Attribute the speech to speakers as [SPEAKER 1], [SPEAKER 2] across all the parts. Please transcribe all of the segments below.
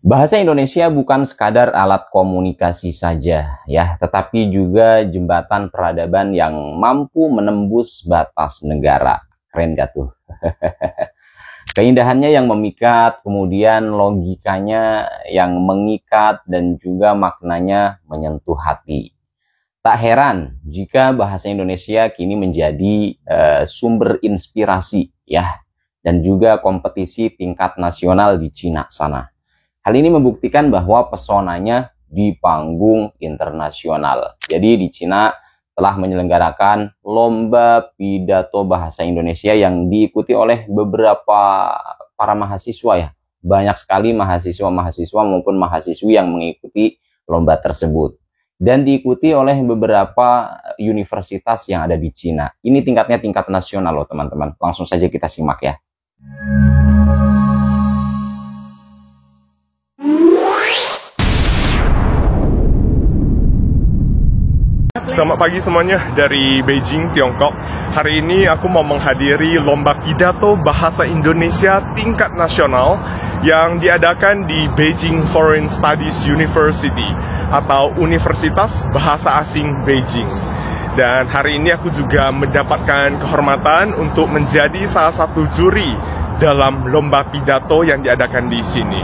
[SPEAKER 1] Bahasa Indonesia bukan sekadar alat komunikasi saja, ya, tetapi juga jembatan peradaban yang mampu menembus batas negara. Keren gak tuh? Keindahannya yang memikat, kemudian logikanya yang mengikat, dan juga maknanya menyentuh hati. Tak heran jika bahasa Indonesia kini menjadi sumber inspirasi, ya, dan juga kompetisi tingkat nasional di Cina sana. Hal ini membuktikan bahwa pesonanya di panggung internasional. Jadi di Cina telah menyelenggarakan lomba pidato bahasa Indonesia yang diikuti oleh beberapa para mahasiswa, ya. Banyak sekali mahasiswa-mahasiswa maupun mahasiswi yang mengikuti lomba tersebut. Dan diikuti oleh beberapa universitas yang ada di Cina. Ini tingkatnya tingkat nasional loh teman-teman. Langsung saja kita simak ya.
[SPEAKER 2] Selamat pagi semuanya dari Beijing, Tiongkok. Hari ini aku mau menghadiri lomba pidato bahasa Indonesia tingkat nasional yang diadakan di Beijing Foreign Studies University atau Universitas Bahasa Asing Beijing. Dan hari ini aku juga mendapatkan kehormatan untuk menjadi salah satu juri dalam lomba pidato yang diadakan di sini.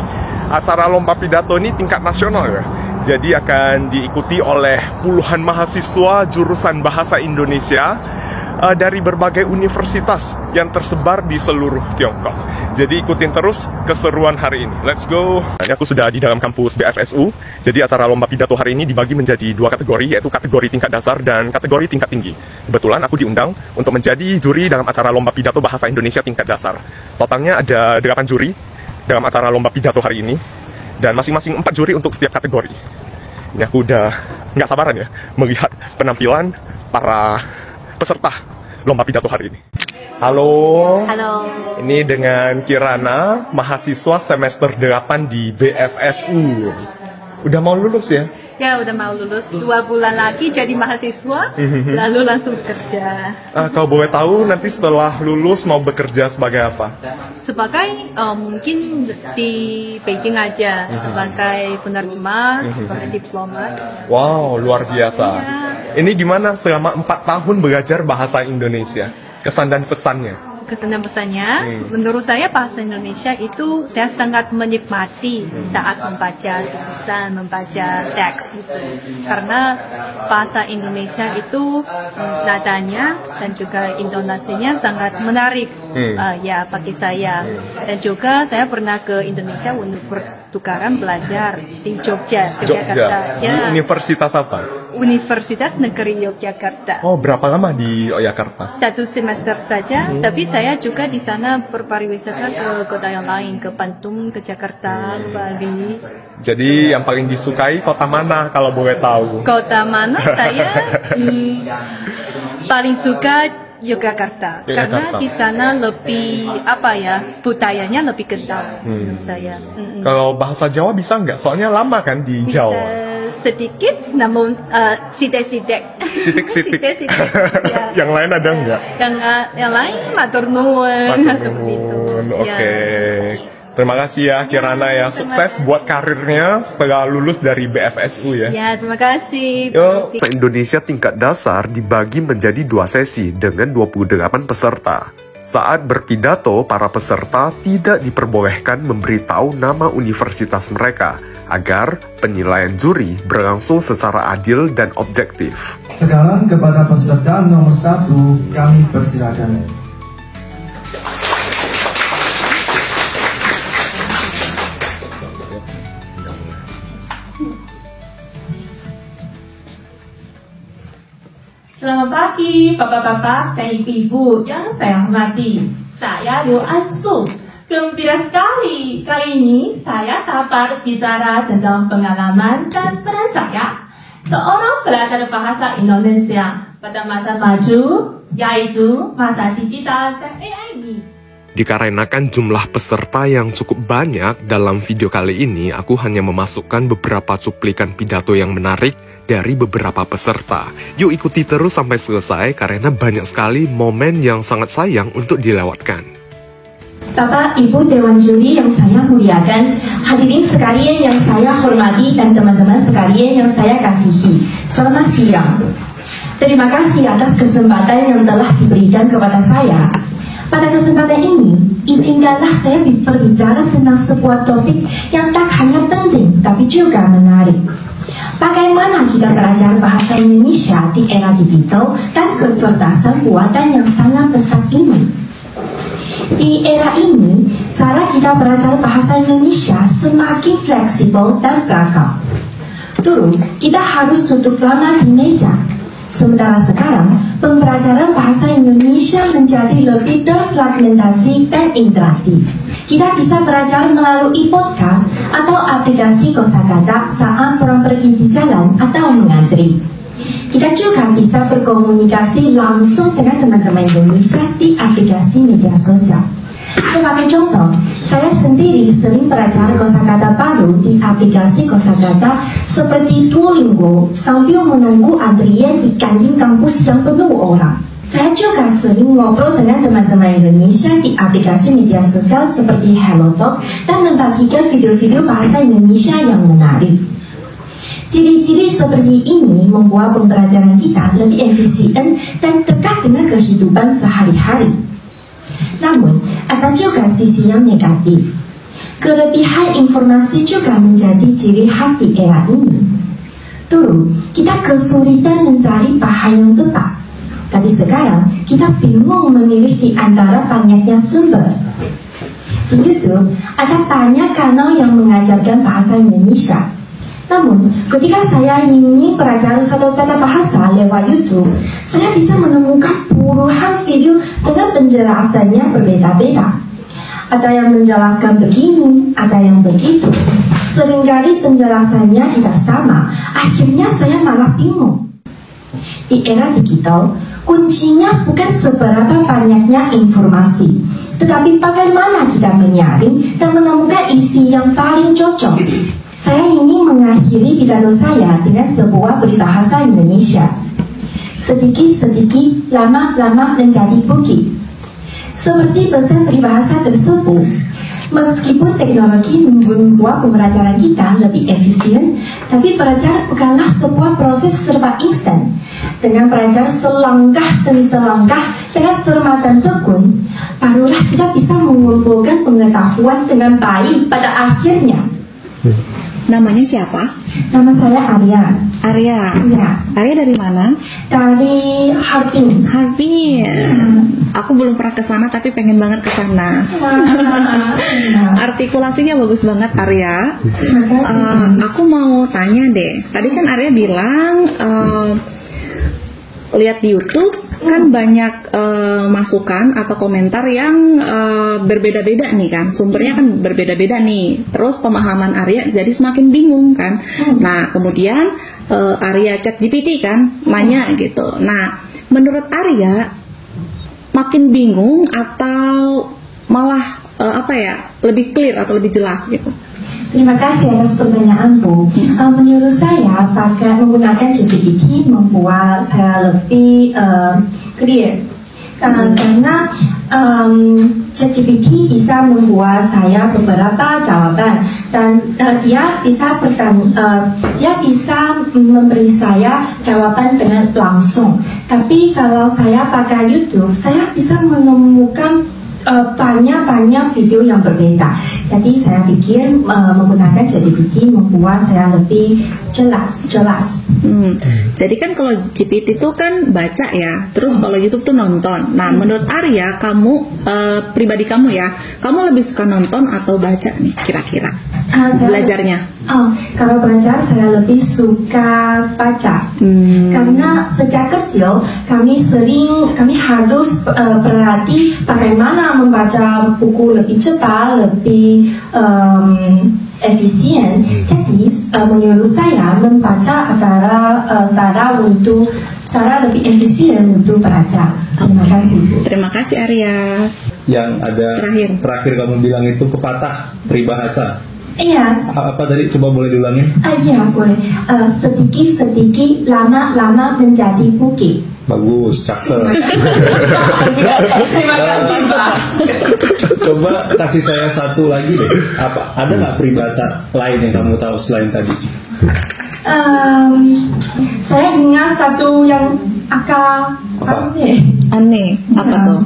[SPEAKER 2] Acara lomba pidato ini tingkat nasional ya. Jadi akan diikuti oleh puluhan mahasiswa jurusan bahasa Indonesia dari berbagai universitas yang tersebar di seluruh Tiongkok. Jadi ikutin terus keseruan hari ini. Let's go! Ini aku sudah di dalam kampus BFSU. Jadi acara lomba pidato hari ini dibagi menjadi dua kategori, yaitu kategori tingkat dasar dan kategori tingkat tinggi. Kebetulan aku diundang untuk menjadi juri dalam acara lomba pidato bahasa Indonesia tingkat dasar. Totalnya ada 8 juri dalam acara lomba pidato hari ini. Dan masing-masing 4 juri untuk setiap kategori. Ini aku udah nggak sabaran ya melihat penampilan para peserta lomba pidato hari ini. Halo.
[SPEAKER 3] Halo.
[SPEAKER 2] Ini dengan Kirana, mahasiswa semester 8 di BFSU. Udah mau lulus ya?
[SPEAKER 3] Ya, udah mau lulus. 2 bulan lagi jadi mahasiswa, lalu langsung kerja.
[SPEAKER 2] Kalau boleh tahu nanti setelah lulus mau bekerja sebagai apa?
[SPEAKER 3] Sebagai mungkin di Beijing aja, sebagai penerjemah, sebagai diplomat.
[SPEAKER 2] Wow, luar biasa. Ini gimana selama 4 tahun belajar bahasa Indonesia? Kesan dan pesannya?
[SPEAKER 3] Kesan dan pesannya, menurut saya bahasa Indonesia itu saya sangat menikmati saat membaca tulisan, membaca teks. Karena bahasa Indonesia itu nadanya dan juga intonasinya sangat menarik ya bagi saya. Dan juga saya pernah ke Indonesia untuk bertukaran belajar di Yogyakarta.
[SPEAKER 2] Ya. Universitas apa?
[SPEAKER 3] Universitas Negeri Yogyakarta.
[SPEAKER 2] Oh, berapa lama di Yogyakarta?
[SPEAKER 3] 1 semester saja, tapi saya juga di sana berpariwisata ke kota yang lain, ke Bandung, ke Jakarta, ke Bali.
[SPEAKER 2] Jadi yang paling disukai kota mana kalau boleh tahu?
[SPEAKER 3] Kota mana saya paling suka Yogyakarta. Karena di sana lebih budayanya lebih kental menurut saya.
[SPEAKER 2] Kalau bahasa Jawa bisa nggak? Soalnya lama kan di Jawa.
[SPEAKER 3] Sedikit, namun sidik-sidik.
[SPEAKER 2] Sidik-sidik.
[SPEAKER 3] Ya.
[SPEAKER 2] Yang lain ada nggak?
[SPEAKER 3] Yang lain matur nuwun seperti itu.
[SPEAKER 2] Oke. Terima kasih ya Kirana ya. Sukses buat karirnya setelah lulus dari BFSU ya.
[SPEAKER 3] Ya, terima kasih.
[SPEAKER 4] Bahasa Indonesia tingkat dasar dibagi menjadi 2 sesi dengan 28 peserta. Saat berpidato, para peserta tidak diperbolehkan memberitahu nama universitas mereka agar penilaian juri berlangsung secara adil dan objektif.
[SPEAKER 5] Sekarang kepada peserta nomor 1 kami persilakan.
[SPEAKER 6] Selamat pagi, Bapak-Bapak dan Ibu-Ibu yang saya hormati. Saya Liu Ansu. Gembira sekali. Kali ini saya dapat bicara tentang pengalaman dan peran saya seorang pelajar bahasa Indonesia pada masa maju, yaitu masa digital dan AI ini.
[SPEAKER 4] Dikarenakan jumlah peserta yang cukup banyak dalam video kali ini, aku hanya memasukkan beberapa cuplikan pidato yang menarik dari beberapa peserta. Yuk ikuti terus sampai selesai karena banyak sekali momen yang sangat sayang untuk dilewatkan.
[SPEAKER 6] Bapak, Ibu Dewan Juri yang saya muliakan, hadirin sekalian yang saya hormati dan teman-teman sekalian yang saya kasihi. Selamat siang. Terima kasih atas kesempatan yang telah diberikan kepada saya. Pada kesempatan ini, izinkanlah saya berbicara tentang sebuah topik yang tak hanya penting, tapi juga menarik. Bagaimana kita belajar bahasa Indonesia di era digital dan kecerdasan buatan yang sangat pesat ini? Di era ini, cara kita belajar bahasa Indonesia semakin fleksibel dan beragam. Dulu, kita harus duduk lama di meja. Sementara sekarang, pembelajaran bahasa Indonesia menjadi lebih terfragmentasi dan interaktif. Kita bisa belajar melalui podcast atau aplikasi kosakata saat pulang pergi di jalan atau mengantri. Kita juga bisa berkomunikasi langsung dengan teman-teman Indonesia di aplikasi media sosial. Sebagai contoh, saya sendiri sering belajar kosakata baru di aplikasi kosakata seperti Duolingo sambil menunggu antrian di kantin kampus yang penuh orang. Saya juga sering ngobrol dengan teman-teman Indonesia di aplikasi media sosial seperti HelloTalk dan membagikan video-video bahasa Indonesia yang menarik. Ciri-ciri seperti ini membuat pembelajaran kita lebih efisien dan dekat dengan kehidupan sehari-hari. Namun, ada juga sisi yang negatif. Kelebihan informasi juga menjadi ciri khas di era ini. Dulu, kita kesulitan mencari bahan yang tepat. Tapi sekarang, kita bingung memilih di antara banyaknya sumber. Di YouTube, ada banyak kanal yang mengajarkan bahasa Indonesia. Namun, ketika saya ingin belajar satu tata bahasa lewat YouTube, saya bisa menemukan puluhan video dengan penjelasannya berbeda-beda. Ada yang menjelaskan begini, ada yang begitu. Seringkali penjelasannya tidak sama, akhirnya saya malah bingung. Di era digital, kuncinya bukan seberapa banyaknya informasi, tetapi bagaimana kita menyaring dan menemukan isi yang paling cocok. Saya ingin mengakhiri pidato saya dengan sebuah peribahasa Indonesia. Sedikit-sedikit, lama-lama menjadi bukit. Seperti pesan peribahasa tersebut, meskipun teknologi membuat pembelajaran kita lebih efisien, tapi belajar bukanlah sebuah proses serba instan. Dengan belajar selangkah demi selangkah dengan cermat dan tekun, barulah kita bisa mengumpulkan pengetahuan dengan baik pada akhirnya.
[SPEAKER 7] Namanya siapa?
[SPEAKER 6] Nama saya Arya.
[SPEAKER 7] Arya.
[SPEAKER 6] Ya.
[SPEAKER 7] Arya dari mana?
[SPEAKER 6] Dari Harbin.
[SPEAKER 7] Harbin. Aku belum pernah ke sana tapi pengen banget ke sana. Artikulasinya bagus banget Arya. Aku mau tanya deh. Tadi kan Arya bilang lihat di YouTube kan banyak masukan atau komentar yang berbeda-beda nih kan, sumbernya kan berbeda-beda nih, terus pemahaman Arya jadi semakin bingung kan. Nah kemudian Arya ChatGPT kan nanya gitu. Nah menurut Arya makin bingung atau malah lebih clear atau lebih jelas gitu?
[SPEAKER 6] Terima kasih atas pertanyaanmu. Menurut saya, menggunakan ChatGPT membuat saya lebih clear. Karena ChatGPT bisa membuat saya beberapa jawaban dan dia bisa memberi saya jawaban dengan langsung. Tapi kalau saya pakai YouTube, saya bisa menemukan banyak video yang berbeda. Jadi saya pikir menggunakan ChatGPT membuat saya lebih jelas.
[SPEAKER 7] Jadi kan kalau GPT itu kan baca ya, terus kalau YouTube tuh nonton. Nah menurut Arya, kamu pribadi kamu ya, kamu lebih suka nonton atau baca nih kira-kira belajarnya?
[SPEAKER 6] Kalau belajar saya lebih suka baca. Karena sejak kecil kami harus berlatih bagaimana membaca buku lebih cepat, lebih efisien. Jadi menurut saya membaca adalah cara lebih efisien untuk belajar. Terima kasih.
[SPEAKER 7] Terima kasih Arya.
[SPEAKER 8] Yang ada terakhir kamu bilang itu pepatah peribahasa.
[SPEAKER 6] Iya.
[SPEAKER 8] Apa tadi? Coba boleh diulangin?
[SPEAKER 6] Iya boleh. Sedikit-sedikit, lama-lama menjadi bukit.
[SPEAKER 8] Bagus, cakep.
[SPEAKER 6] Terima kasih, Pak.
[SPEAKER 8] Coba kasih saya satu lagi deh. Apa? Ada nggak peribahasa lain yang kamu tahu selain tadi?
[SPEAKER 6] Saya ingat satu yang
[SPEAKER 7] Aneh. Apa tuh?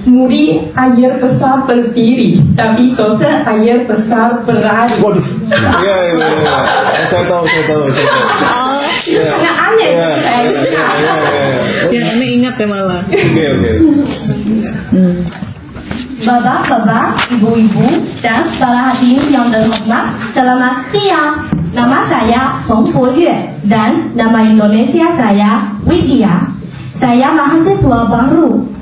[SPEAKER 6] Muri air besar berdiri, tapi dosa air besar berlari.
[SPEAKER 8] Waduh. Iya. Saya tahu.
[SPEAKER 6] Itu sangat aneh. Saya ingat.
[SPEAKER 7] Yang aneh ingat ya malah.
[SPEAKER 8] Oke.
[SPEAKER 9] Bapak-bapak, ibu-ibu, dan para hadirin yang terhormat, selamat siang. Nama saya Feng Boyue dan nama Indonesia saya Widya. Saya mahasiswa baru.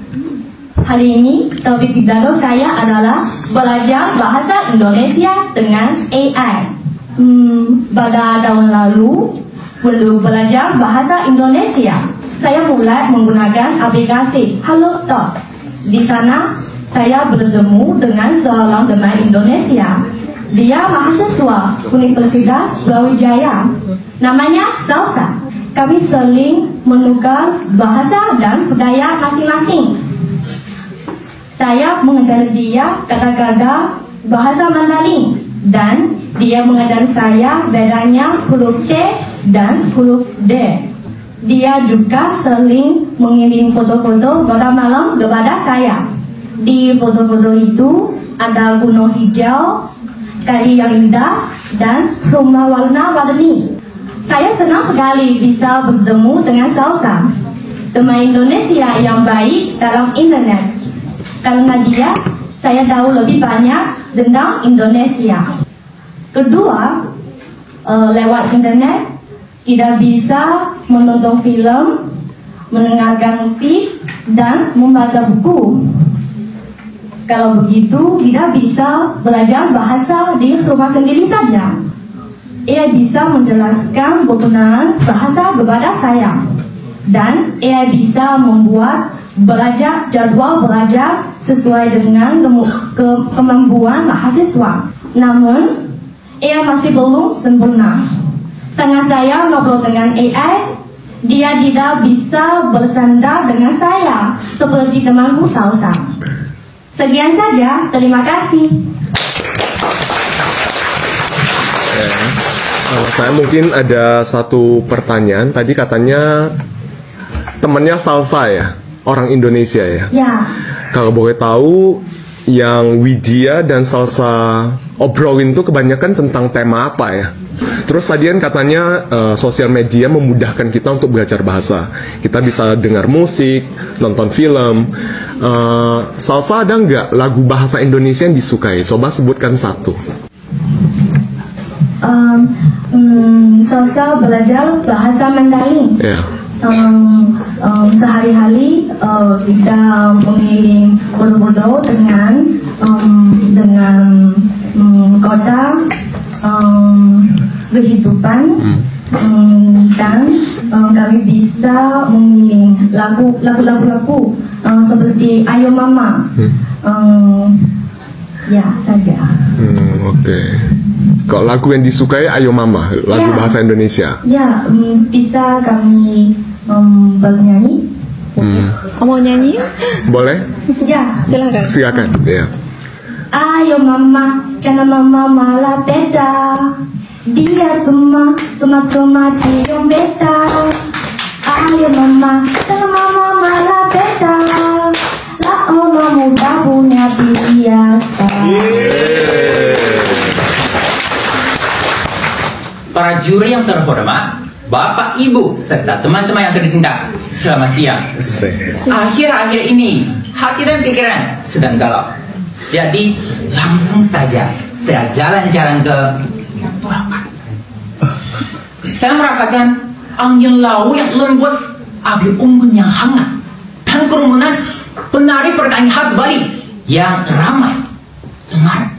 [SPEAKER 9] Hari ini topik pidato saya adalah belajar bahasa Indonesia dengan AI. Pada tahun lalu, belum belajar bahasa Indonesia, saya mulai menggunakan aplikasi Halotalk. Di sana, saya bertemu dengan seorang teman Indonesia. Dia mahasiswa Universitas Brawijaya. Namanya Salsa. Kami sering menukar bahasa dan budaya masing-masing. Saya mengajar dia kata-kata bahasa Mandarin dan dia mengajar saya bedanya huruf T dan huruf D. Dia juga sering mengirim foto-foto pada malam kepada saya. Di foto-foto itu ada gunung hijau, kali yang indah, dan rumah warna-warni. Saya senang sekali bisa bertemu dengan Salsa, teman Indonesia yang baik dalam internet. Karena dia, saya tahu lebih banyak tentang Indonesia. Kedua, lewat internet, kita bisa menonton film, mendengarkan musik, dan membaca buku. Kalau begitu, kita bisa belajar bahasa di rumah sendiri saja. Ia bisa menjelaskan penggunaan bahasa kepada saya. Dan ia bisa membuat jadwal belajar sesuai dengan kemampuan mahasiswa. Namun, ia masih belum sempurna. Saat saya ngobrol dengan AI, dia tidak bisa bercanda dengan saya seperti temanku Salsa. Sekian saja, terima kasih.
[SPEAKER 2] Saya mungkin ada satu pertanyaan. Tadi katanya temannya Salsa ya? Orang Indonesia ya?
[SPEAKER 9] Ya.
[SPEAKER 2] Kalau boleh tahu, yang Widya dan Salsa obrolin itu kebanyakan tentang tema apa ya? Terus tadi kan katanya sosial media memudahkan kita untuk belajar bahasa. Kita bisa dengar musik, nonton film. Salsa ada nggak lagu bahasa Indonesia yang disukai? Coba sebutkan satu.
[SPEAKER 9] Salsa belajar bahasa Mandarin.
[SPEAKER 2] Ya.
[SPEAKER 9] Sehari-hari kita mengirim foto-foto dengan kota kehidupan dan kami bisa mengirim lagu-lagu seperti Ayo Mama. Ya saja.
[SPEAKER 2] Oke. Kok lagu yang disukai Ayo Mama, lagu bahasa Indonesia?
[SPEAKER 9] Ya, bisa kami bernyanyi.
[SPEAKER 7] Mau nyanyi?
[SPEAKER 9] Boleh? Ya,
[SPEAKER 7] silakan.
[SPEAKER 2] Silakan. Ya.
[SPEAKER 9] Ayo Mama, jangan Mama malah beda. Dia cuma cium beta. Ayo Mama, jangan Mama malah beda. Lah Oma muda punya biasa.
[SPEAKER 10] Para juri yang terhormat, Bapak, Ibu, serta teman-teman yang tercinta, selamat siang. Akhir-akhir ini, hati dan pikiran sedang galau. Jadi, langsung saja saya jalan-jalan ke Pelabuhan. Saya merasakan angin laut yang lembut, api unggun yang hangat, dan kerumunan penari pertanyaan khas Bali yang ramai. Dengar,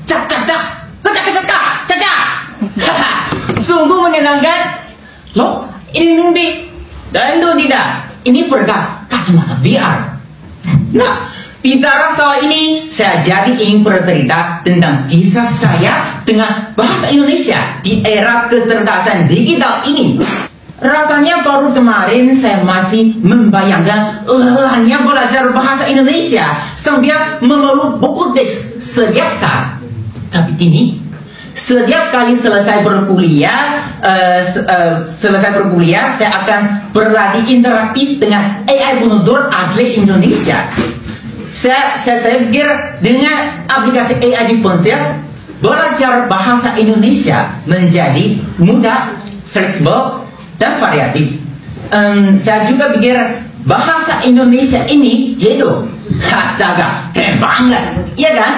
[SPEAKER 10] cak-cak-cak, kecak-kecak, caca. Sungguh menyenangkan. Loh, ini mimpi. Tentu tidak. Ini berkat kacamata VR. Nah, bicara soal ini, saya jadi ingin bercerita tentang kisah saya dengan bahasa Indonesia di era kecerdasan digital ini. Rasanya baru kemarin saya masih membayangkan hanya belajar bahasa Indonesia sambil memeluk buku teks setiap saat. Tapi kini setiap kali selesai berkuliah, saya akan berlatih interaktif dengan AI penutur asli Indonesia. Saya pikir dengan aplikasi AI di ponsel, belajar bahasa Indonesia menjadi mudah, fleksibel, dan variatif. Saya juga pikir bahasa Indonesia ini hidup. Astaga, keren banget, iya kan?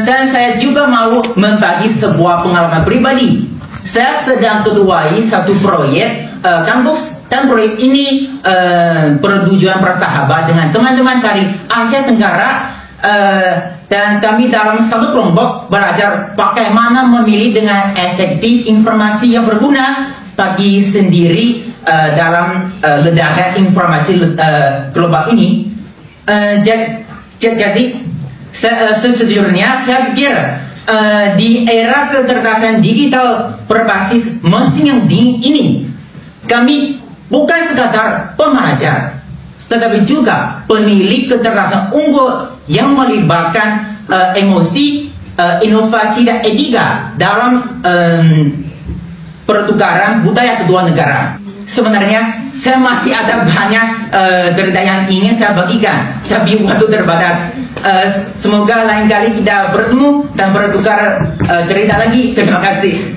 [SPEAKER 10] Dan saya juga mau membagi sebuah pengalaman pribadi. Saya sedang ketuai satu proyek kampus, dan proyek ini bertujuan bersahabat dengan teman-teman dari Asia Tenggara, dan kami dalam satu kelompok belajar bagaimana memilih dengan efektif informasi yang berguna bagi sendiri dalam ledakan informasi global ini. Jadi sejujurnya saya pikir di era kecerdasan digital berbasis mesin yang ini, kami bukan sekadar pembelajar, tetapi juga pemilik kecerdasan unggul yang melibatkan emosi, inovasi dan etika dalam pertukaran budaya kedua negara. Sebenarnya saya masih ada banyak cerita yang ingin saya bagikan, tapi waktu terbatas. Semoga lain kali kita bertemu dan bertukar cerita lagi. Terima kasih.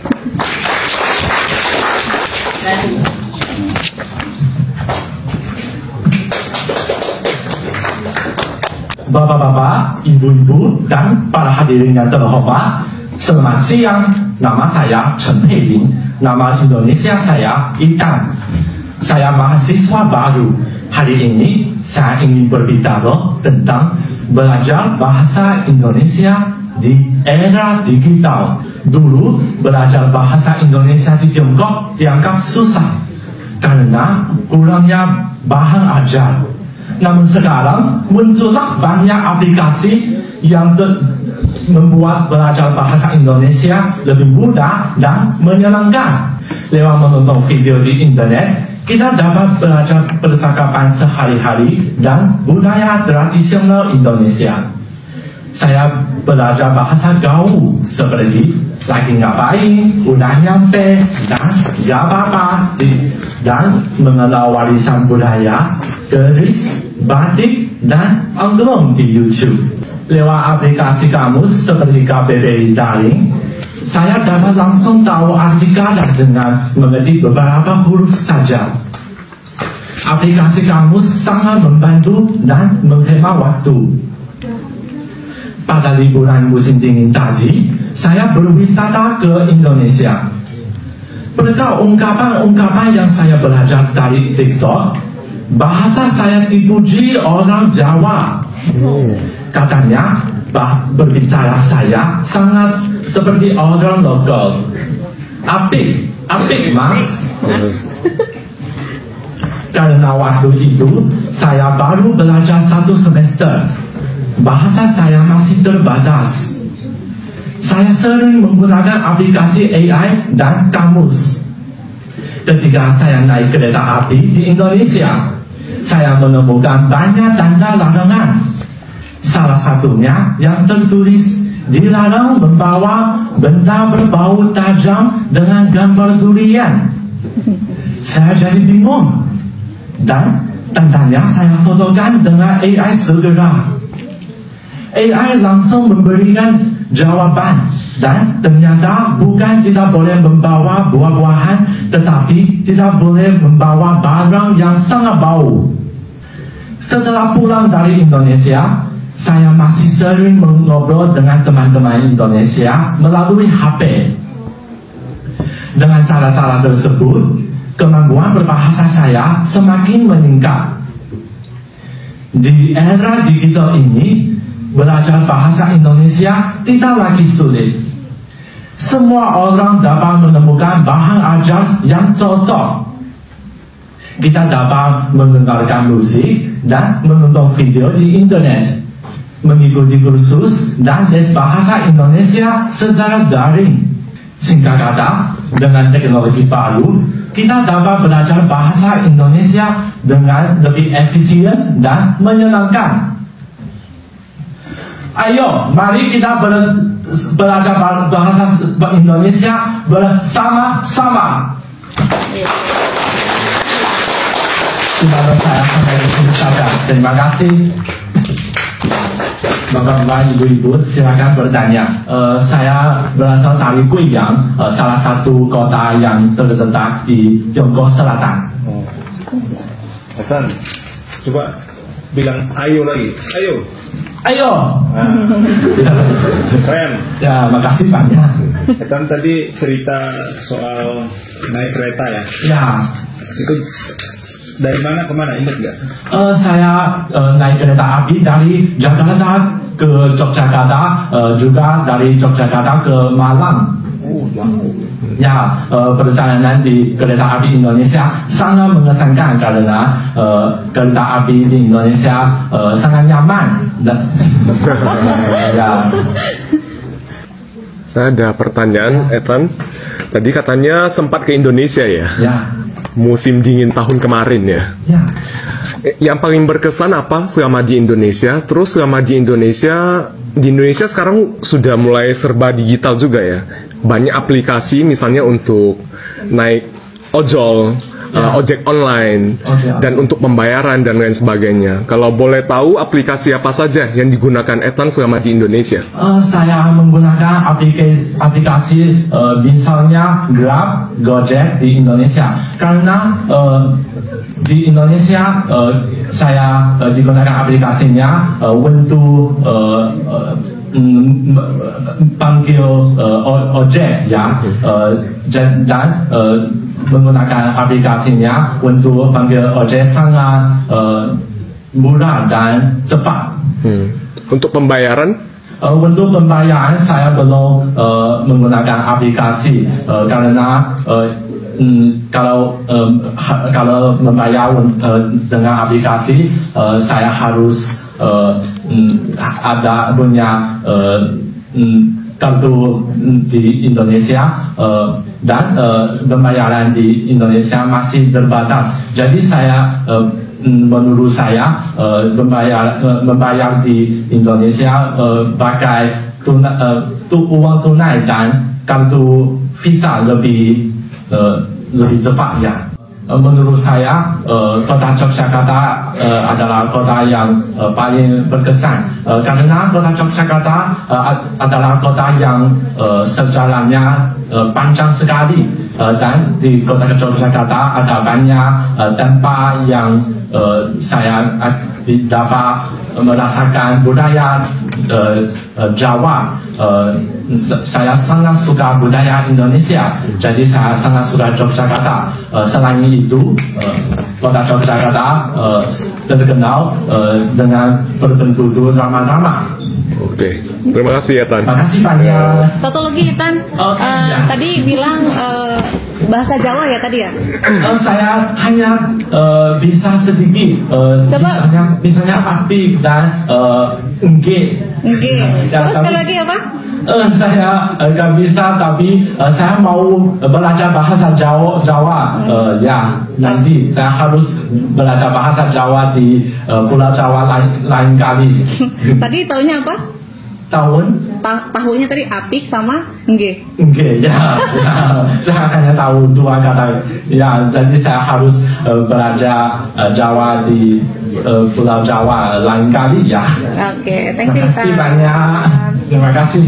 [SPEAKER 11] Bapak-bapak, ibu-ibu, dan para hadirin yang terhormat, selamat siang. Nama saya Chen Peiling. Nama Indonesia saya Ikan. Saya mahasiswa baru. Hari ini saya ingin berbicara tentang belajar bahasa Indonesia di era digital. Dulu belajar bahasa Indonesia di Tiongkok dianggap susah karena kurangnya bahan ajar. Namun sekarang muncullah banyak aplikasi yang membuat belajar bahasa Indonesia lebih mudah dan menyenangkan. Lewat menonton video di internet, kita dapat belajar percakapan sehari-hari dan budaya tradisional Indonesia. Saya belajar bahasa gaul seperti lagi ngapain, udah nyampe, dan gak apa-apa, dan mengenal warisan budaya, keris, batik, dan angklung di YouTube. Lewat aplikasi kamus seperti KBBI Daring, saya dapat langsung tahu arti kata dengan mengetik beberapa huruf saja. Aplikasi kamus sangat membantu dan menghemat waktu. Pada liburan musim dingin tadi, saya berwisata ke Indonesia. Berkat ungkapan-ungkapan yang saya belajar dari TikTok, bahasa saya dipuji orang Jawa. Katanya, berbicara saya sangat seperti orang lokal. Apik mas. Karena waktu itu, saya baru belajar 1 semester. Bahasa saya masih terbatas. Saya sering menggunakan aplikasi AI dan kamus. Ketika saya naik kereta api di Indonesia, saya menemukan banyak tanda larangan. Salah satunya yang tertulis dilarang membawa benda berbau tajam dengan gambar durian. Saya jadi bingung. Dan tandanya saya fotokan dengan AI segera. AI langsung memberikan jawaban, dan ternyata bukan tidak boleh membawa buah-buahan, tetapi tidak boleh membawa barang yang sangat bau. Setelah pulang dari Indonesia, saya masih sering mengobrol dengan teman-teman Indonesia melalui HP. Dengan cara-cara tersebut, kemampuan berbahasa saya semakin meningkat. Di era digital ini, belajar bahasa Indonesia tidak lagi sulit. Semua orang dapat menemukan bahan ajar yang cocok. Kita dapat mendengarkan musik dan menonton video di internet, mengikuti kursus dan les bahasa Indonesia secara daring. singkatan dengan teknologi baru, kita dapat belajar bahasa Indonesia dengan lebih efisien dan menyenangkan. Ayo, mari kita belajar bahasa Indonesia bersama-sama. Saya sampai di sini saja. Terima kasih. Bapak-bapak, ibu-ibu, silakan bertanya. Saya berasal dari Guiyang, salah satu kota yang terletak di Tiongkok Selatan.
[SPEAKER 8] Etan, coba bilang ayo lagi. Ayo.
[SPEAKER 11] Ayo.
[SPEAKER 8] Keren.
[SPEAKER 11] Ya, makasih banyak.
[SPEAKER 8] Etan tadi cerita soal naik kereta ya.
[SPEAKER 11] Ya.
[SPEAKER 8] Itu dari mana ke mana, ingat nggak?
[SPEAKER 11] Saya naik kereta api dari Jakarta ke Yogyakarta, juga dari Yogyakarta ke Malang. Ya, perjalanan di kereta api Indonesia sangat mengesankan karena kereta api di Indonesia sangat nyaman. Ya.
[SPEAKER 2] Saya ada pertanyaan, Ethan. Tadi katanya sempat ke Indonesia ya?
[SPEAKER 11] Ya.
[SPEAKER 2] Musim dingin tahun kemarin ya?
[SPEAKER 11] Ya.
[SPEAKER 2] Yang paling berkesan apa selama di Indonesia? Terus selama di Indonesia sekarang sudah mulai serba digital juga ya? Banyak aplikasi misalnya untuk naik ojol, ojek online, dan untuk pembayaran dan lain sebagainya. Kalau boleh tahu aplikasi apa saja yang digunakan Ethan selama di Indonesia?
[SPEAKER 11] Saya menggunakan aplikasi misalnya Grab, Gojek di Indonesia. Karena di Indonesia saya digunakan aplikasinya untuk panggil ojek ya, dan menggunakan aplikasinya untuk panggil ojek sangat murah dan cepat.
[SPEAKER 2] Untuk pembayaran?
[SPEAKER 11] Untuk pembayaran saya belum menggunakan aplikasi karena kalau membayar dengan aplikasi saya harus ada punya kartu di Indonesia dan pembayaran di Indonesia masih terbatas. Jadi menurut saya membayar di Indonesia pakai uang tunai dan kartu Visa lebih cepat ya. Menurut saya kota Yogyakarta adalah kota yang paling berkesan karena kota Yogyakarta adalah kota yang sejarahnya panjang sekali, dan di kota Yogyakarta ada banyak tempat yang saya dapat merasakan budaya Jawa. Saya sangat suka budaya Indonesia, jadi saya sangat suka Yogyakarta. Selain itu, kota Yogyakarta terkenal dengan berpenduduk ramah-ramah.
[SPEAKER 2] Oke, terima kasih ya Tan.
[SPEAKER 11] Terima kasih banyak.
[SPEAKER 7] Satu lagi Tan, tadi bilang bahasa Jawa ya tadi ya?
[SPEAKER 11] Saya hanya bisa sedikit, misalnya aktif dan engage.
[SPEAKER 7] Terus sekali lagi apa?
[SPEAKER 11] Saya nggak bisa, tapi saya mau belajar bahasa Jawa. Ya, nanti saya harus belajar bahasa Jawa di Pulau Jawa lain kali.
[SPEAKER 7] Tadi taunya apa? Tahunya tadi apik sama nge.
[SPEAKER 11] Ya. Saya hanya tahu dua kata. Ya, jadi saya harus belajar Jawa di Pulau Jawa lain kali ya.
[SPEAKER 7] Oke, thank you.
[SPEAKER 11] Terima kasih banyak. Terima kasih.